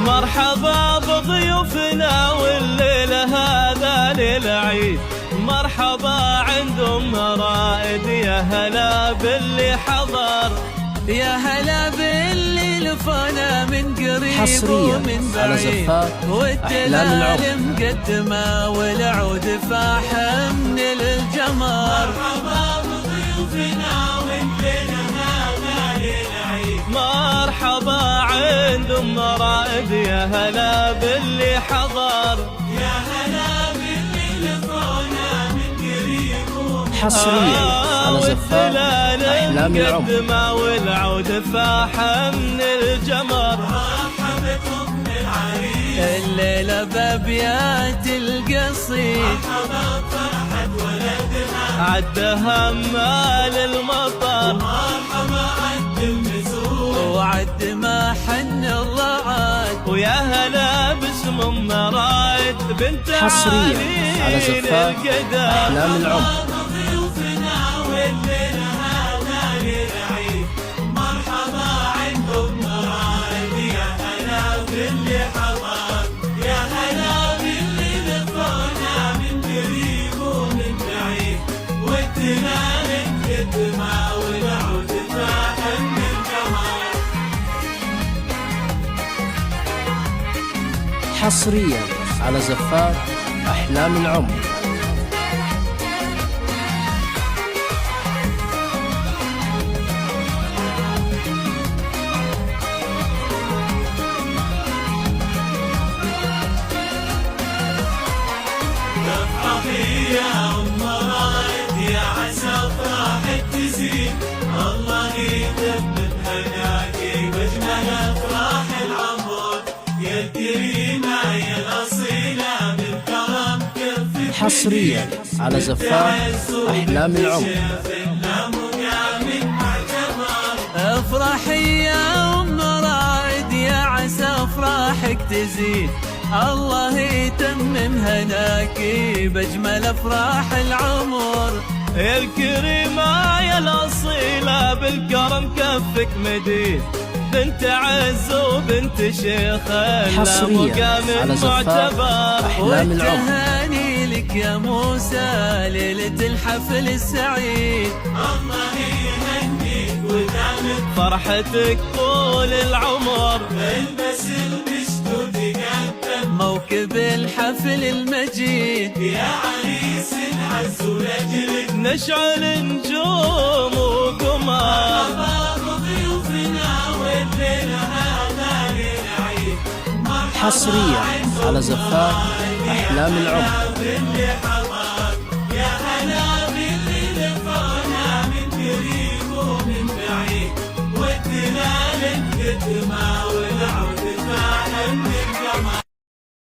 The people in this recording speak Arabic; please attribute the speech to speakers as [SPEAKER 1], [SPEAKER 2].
[SPEAKER 1] مرحبا بضيوفنا والليلة هذا للعيد، مرحبا عند أم رائد، يا هلا باللي حضر،
[SPEAKER 2] يا هلا باللي لفانا من قريب
[SPEAKER 3] حصريا
[SPEAKER 2] ومن
[SPEAKER 3] على
[SPEAKER 2] بعيد،
[SPEAKER 3] زفات أحلام العمر
[SPEAKER 2] مقدمة والعود فاح من الجمر.
[SPEAKER 1] مرحبا بضيوفنا والليلة هذا للعيد، مرحبا عند أم رائد، يا هلا باللي حضر، يا هلا باللي لفانا من قريب.
[SPEAKER 3] حصريا على زفات أحلام العمر
[SPEAKER 1] والعود فاح من الجمر. مرحبتكم بالعريس
[SPEAKER 2] الليلة بأبيات القصيد،
[SPEAKER 1] مرحبا بفرحة ولدنا عدها مال المطر، مرحبا عد المزور
[SPEAKER 2] وعد ما حن الرعد،
[SPEAKER 1] ويا هلا باسم ام رايد بنت
[SPEAKER 3] حصريا على زفات أحلام العمر.
[SPEAKER 1] ضيوفنا والليلة هذا للعيد، مرحبا عند ام رايد، يا هلا باللي حضر، يا هلا باللي لفونا من قريب ومن بعيد، ودنا نكتمها والعود فاح من الجمال.
[SPEAKER 3] حصريا على زفات أحلام العمر.
[SPEAKER 1] افرحي يا ام رايد، يا عسى افراحك تزيد، الله يتمم هناكي واجمل افراح العمر، يا الكريمه يا الاصيله بالكرم كفك.
[SPEAKER 3] حصريا على زفات أحلام العمر.
[SPEAKER 2] افرحي يا ام رايد، يا عسى افراحك تزيد، الله يتمم هناكي باجمل افراح العمر،
[SPEAKER 1] يا الكريمه يا الاصيله بالكرم كفك مديد، بنت عز وبنت شيخ
[SPEAKER 3] حصريا على زفات أحلام العمر.
[SPEAKER 2] والتهاني لك يا موسى ليلة الحفل السعيد،
[SPEAKER 1] الله يهنيك ودامك فرحتك طول العمر، البس المشدود قدم
[SPEAKER 2] موكب الحفل المجيد،
[SPEAKER 1] يا عريس العز ولجلك نشعل نجوم وقمر. مرحبا بضيوفنا والليلة هذا للعيد،
[SPEAKER 3] حصريا على زفات أحلام العمر.
[SPEAKER 1] باللي حضر، يا هلا باللي لفونا من قريب ومن بعيد، ودنا نكتمها